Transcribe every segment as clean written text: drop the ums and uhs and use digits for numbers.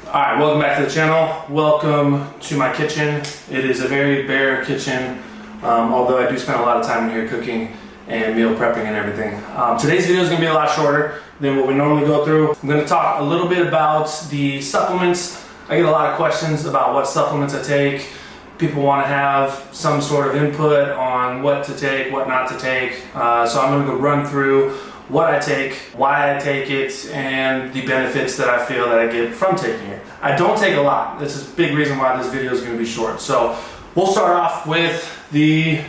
Alright, welcome back to the channel. Welcome to my kitchen. It is a very bare kitchen, although I do spend a lot of time in here cooking and meal prepping and everything. Today's video is going to be a lot shorter than what we normally go through. I'm going to talk a little bit about the supplements. I get a lot of questions about what supplements I take. People want to have some sort of input on what to take, what not to take. So I'm going to go run through what I take, why I take it, and the benefits that I feel that I get from taking it. I don't take a lot. This is a big reason why this video is going to be short. So we'll start off with the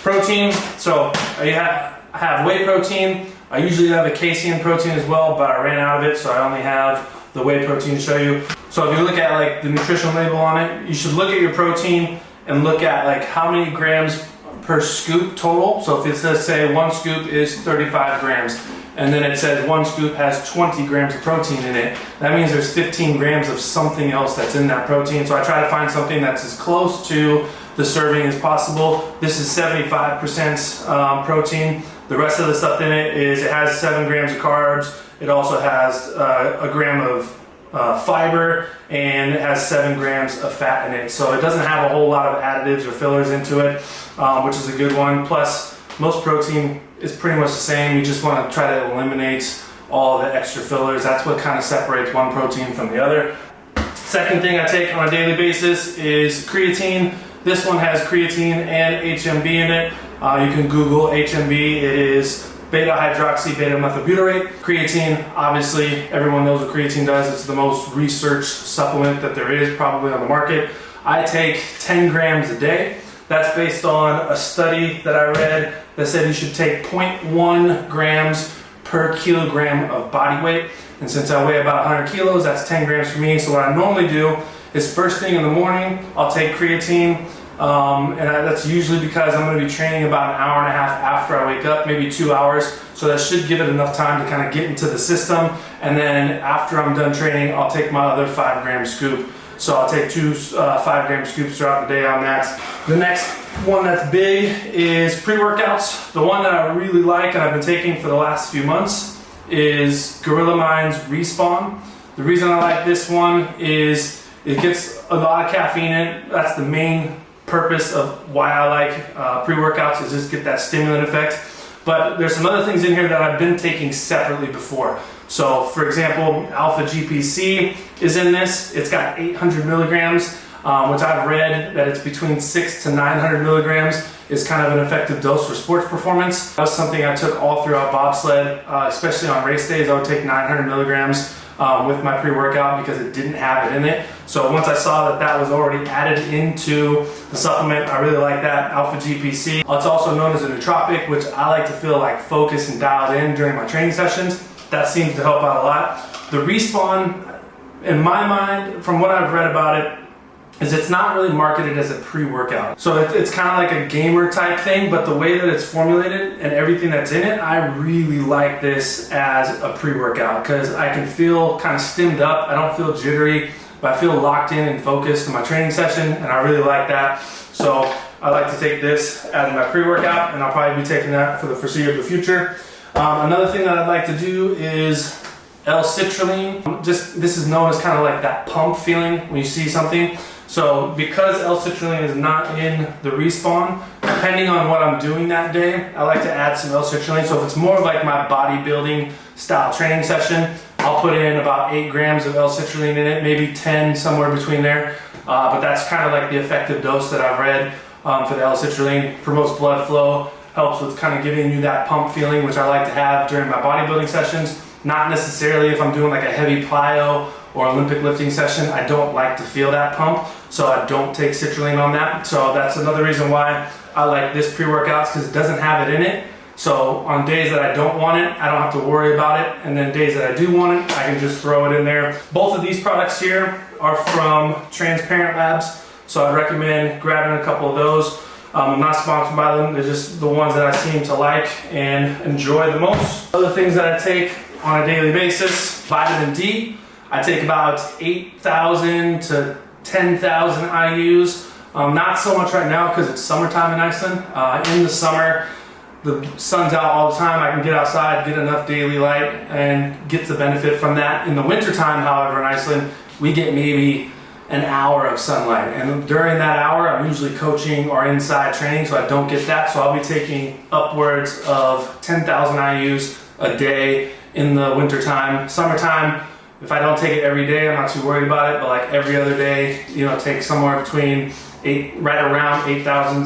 protein. So I have whey protein. I usually have a casein protein as well, but I ran out of it, so I only have the whey protein to show you. So if you look at like the nutrition label on it, you should look at your protein and look at like how many grams per scoop total. So if it says, say, one scoop is 35 grams, and then it says one scoop has 20 grams of protein in it, that means there's 15 grams of something else that's in that protein. So I try to find something that's as close to the serving as possible. This is 75% protein. The rest of the stuff in it has 7 grams of carbs. It also has a gram of fiber, and it has 7 grams of fat in it. So it doesn't have a whole lot of additives or fillers into it, which is a good one. Plus, most protein is pretty much the same. You just want to try to eliminate all the extra fillers. That's what kind of separates one protein from the other. Second thing I take on a daily basis is creatine. This one has creatine and HMB in it. You can Google HMB. It is beta-hydroxy beta-methylbutyrate. Creatine, obviously, everyone knows what creatine does. It's the most researched supplement that there is probably on the market. I take 10 grams a day. That's based on a study that I read that said you should take 0.1 grams per kilogram of body weight. And since I weigh about 100 kilos, that's 10 grams for me. So what I normally do is first thing in the morning, I'll take creatine. That's usually because I'm going to be training about an hour and a half after I wake up, maybe 2 hours. So that should give it enough time to kind of get into the system. And then after I'm done training, I'll take my other 5 gram scoop. So I'll take 2 5 gram scoops throughout the day on that. The next one that's big is pre-workouts. The one that I really like and I've been taking for the last few months is Gorilla Mind's Respawn. The reason I like this one is it gets a lot of caffeine in it. That's the main purpose of why I like pre-workouts, is just get that stimulant effect. But there's some other things in here that I've been taking separately before. So for example, alpha GPC is in this. It's got 800 milligrams, which I've read that it's between 600 to 900 milligrams is kind of an effective dose for sports performance. That was something I took all throughout bobsled, especially on race days. I would take 900 milligrams with my pre-workout because it didn't have it in it. So once I saw that that was already added into the supplement, I really like that, alpha GPC. It's also known as a nootropic, which I like to feel like focused and dialed in during my training sessions. That seems to help out a lot. The Respawn, in my mind, from what I've read about it, is it's not really marketed as a pre-workout. So it's kind of like a gamer type thing, but the way that it's formulated and everything that's in it, I really like this as a pre-workout because I can feel kind of stimmed up. I don't feel jittery, but I feel locked in and focused in my training session, and I really like that. So I like to take this as my pre-workout, and I'll probably be taking that for the foreseeable future. Another thing that I'd like to do is L-citrulline. This is known as kind of like that pump feeling when you see something. So because L-citrulline is not in the Respawn, depending on what I'm doing that day, I like to add some L-citrulline. So if it's more of like my bodybuilding style training session, I'll put in about 8 grams of L-citrulline in it, maybe 10, somewhere between there. But that's kind of like the effective dose that I've read for the L-citrulline. Promotes blood flow, helps with kind of giving you that pump feeling, which I like to have during my bodybuilding sessions. Not necessarily if I'm doing like a heavy plyo or Olympic lifting session. I don't like to feel that pump, so I don't take citrulline on that. So that's another reason why I like this pre-workouts, because it doesn't have it in it. So on days that I don't want it, I don't have to worry about it. And then days that I do want it, I can just throw it in there. Both of these products here are from Transparent Labs, so I'd recommend grabbing a couple of those. I'm not sponsored by them. They're just the ones that I seem to like and enjoy the most. Other things that I take on a daily basis, vitamin D. I take about 8,000 to 10,000 IUs. Not so much right now because it's summertime in Iceland. In the summer, the sun's out all the time. I can get outside, get enough daily light, and get the benefit from that. In the wintertime, however, in Iceland, we get maybe an hour of sunlight. And during that hour, I'm usually coaching or inside training, so I don't get that. So I'll be taking upwards of 10,000 IUs a day in the winter time. Summertime, if I don't take it every day, I'm not too worried about it, but like every other day, you know, take somewhere between right around 8,000,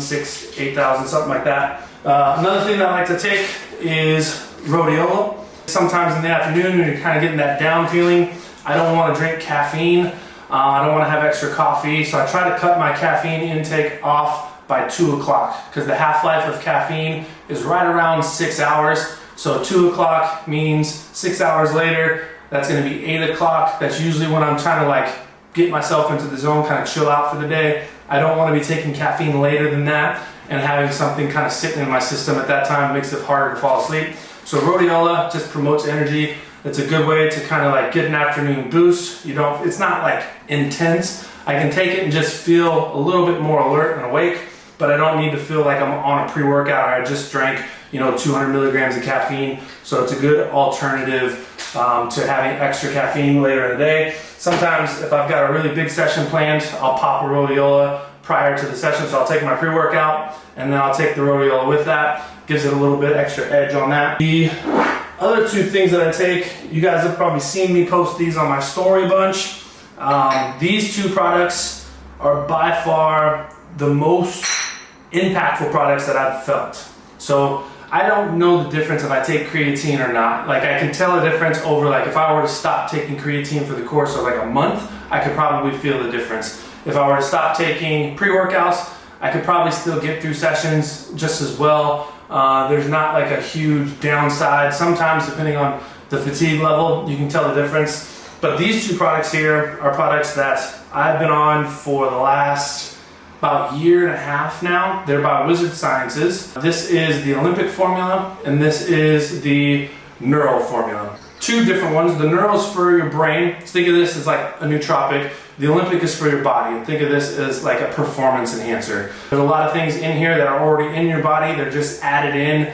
8,000, something like that. Another thing that I like to take is rhodiola. Sometimes in the afternoon when you're kind of getting that down feeling, I don't want to drink caffeine. I don't want to have extra coffee, so I try to cut my caffeine intake off by 2 o'clock because the half-life of caffeine is right around 6 hours. So 2 o'clock means 6 hours later, that's going to be 8 o'clock. That's usually when I'm trying to like get myself into the zone, kind of chill out for the day. I don't want to be taking caffeine later than that, and having something kind of sitting in my system at that time makes it harder to fall asleep. So rhodiola just promotes energy. It's a good way to kind of like get an afternoon boost. It's not like intense. I can take it and just feel a little bit more alert and awake, but I don't need to feel like I'm on a pre-workout. I just drank, 200 milligrams of caffeine. So it's a good alternative to having extra caffeine later in the day. Sometimes if I've got a really big session planned, I'll pop a rhodiola prior to the session. So I'll take my pre-workout and then I'll take the rhodiola with that. Gives it a little bit extra edge on that. The other two things that I take, you guys have probably seen me post these on my story bunch. These two products are by far the most impactful products that I've felt. So I don't know the difference if I take creatine or not. Like I can tell the difference over like if I were to stop taking creatine for the course of like a month, I could probably feel the difference. If I were to stop taking pre-workouts, I could probably still get through sessions just as well. There's not like a huge downside. Sometimes depending on the fatigue level, you can tell the difference. But these two products here are products that I've been on for the last about year and a half now. They're by Wizard Sciences. This is the Olympic formula and this is the Neural formula. Two different ones. The Neural's for your brain. Think of this as like a nootropic. The Olympic is for your body. And think of this as like a performance enhancer. There's a lot of things in here that are already in your body. They're just added in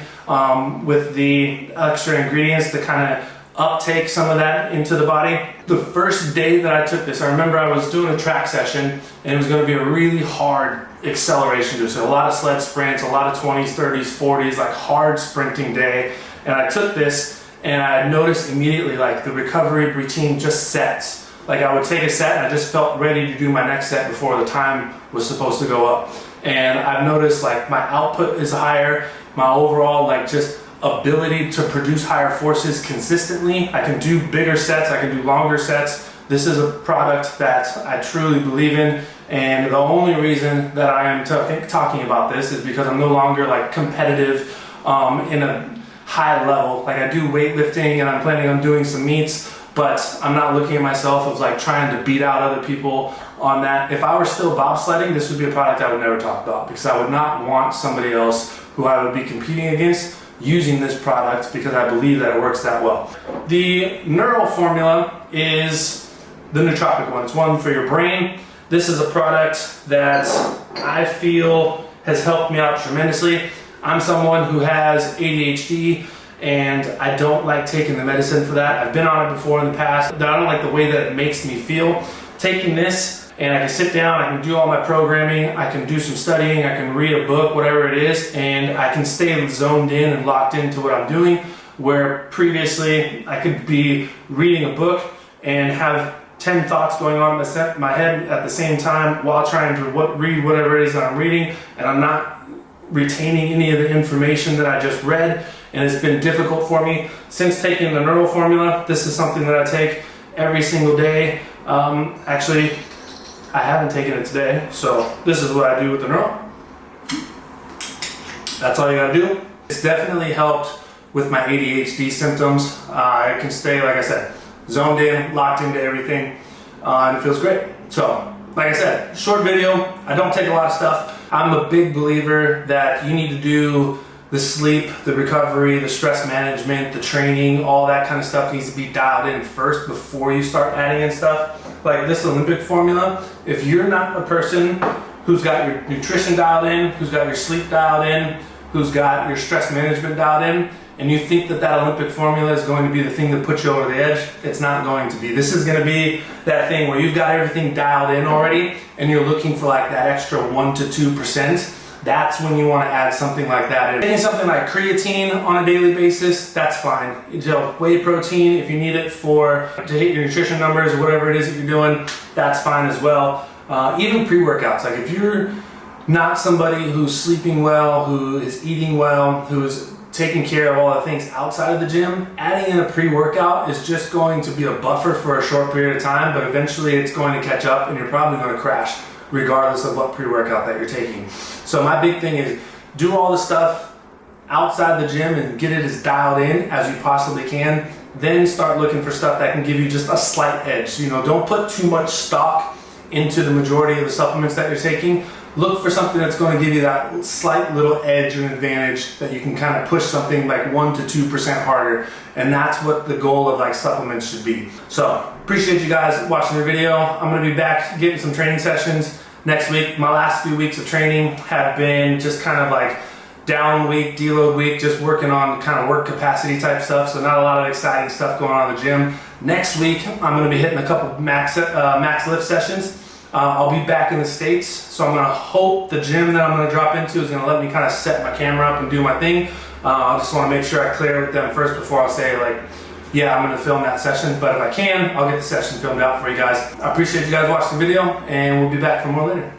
with the extra ingredients to kind of uptake some of that into the body. The first day that I took this, I remember I was doing a track session and it was going to be a really hard acceleration do. So a lot of sled sprints, a lot of 20s, 30s, 40s, like hard sprinting day. And I took this and I noticed immediately like the recovery routine just sets. Like I would take a set and I just felt ready to do my next set before the time was supposed to go up. And I've noticed like my output is higher, my overall like just ability to produce higher forces consistently. I can do bigger sets, I can do longer sets. This is a product that I truly believe in, and the only reason that I am talking about this is because I'm no longer like competitive in a high level. Like I do weightlifting and I'm planning on doing some meets, but I'm not looking at myself as like trying to beat out other people on that. If I were still bobsledding, this would be a product I would never talk about because I would not want somebody else who I would be competing against using this product because I believe that it works that well. The Neural formula is the nootropic one. It's one for your brain. This is a product that I feel has helped me out tremendously. I'm someone who has ADHD and I don't like taking the medicine for that. I've been on it before in the past. I don't like the way that it makes me feel. Taking this and I can sit down, I can do all my programming, I can do some studying, I can read a book, whatever it is, and I can stay zoned in and locked into what I'm doing, where previously I could be reading a book and have 10 thoughts going on in my head at the same time while trying to read whatever it is that I'm reading, and I'm not retaining any of the information that I just read, and it's been difficult for me. Since taking the Neural formula, this is something that I take every single day. Actually, I haven't taken it today, so this is what I do with the Neural. That's all you gotta do. It's definitely helped with my ADHD symptoms. I can stay, like I said, zoned in, locked into everything, and it feels great. So, like I said, short video, I don't take a lot of stuff. I'm a big believer that you need to do the sleep, the recovery, the stress management, the training, all that kind of stuff needs to be dialed in first before you start adding in stuff. Like this Olympic formula, if you're not a person who's got your nutrition dialed in, who's got your sleep dialed in, who's got your stress management dialed in, and you think that that Olympic formula is going to be the thing that puts you over the edge, it's not going to be. This is going to be that thing where you've got everything dialed in already and you're looking for like that extra 1 to 2%. That's when you want to add something like that in. Taking something like creatine on a daily basis, that's fine. Whey protein, if you need it to hit your nutrition numbers or whatever it is that you're doing, that's fine as well. Even pre-workouts, like if you're not somebody who's sleeping well, who is eating well, who's taking care of all the things outside of the gym, adding in a pre-workout is just going to be a buffer for a short period of time, but eventually it's going to catch up and you're probably going to crash regardless of what pre-workout that you're taking. So my big thing is do all the stuff outside the gym and get it as dialed in as you possibly can. Then start looking for stuff that can give you just a slight edge. You know, don't put too much stock into the majority of the supplements that you're taking. Look for something that's going to give you that slight little edge and advantage that you can kind of push something like 1 to 2% harder. And that's what the goal of like supplements should be. So appreciate you guys watching the video. I'm going to be back getting some training sessions next week. My last few weeks of training have been just kind of like down week, deload week, just working on kind of work capacity type stuff. So not a lot of exciting stuff going on in the gym. Next week, I'm going to be hitting a couple max lift sessions. I'll be back in the States, so I'm going to hope the gym that I'm going to drop into is going to let me kind of set my camera up and do my thing. I just want to make sure I clear with them first before I say like, yeah, I'm going to film that session. But if I can, I'll get the session filmed out for you guys. I appreciate you guys watching the video, and we'll be back for more later.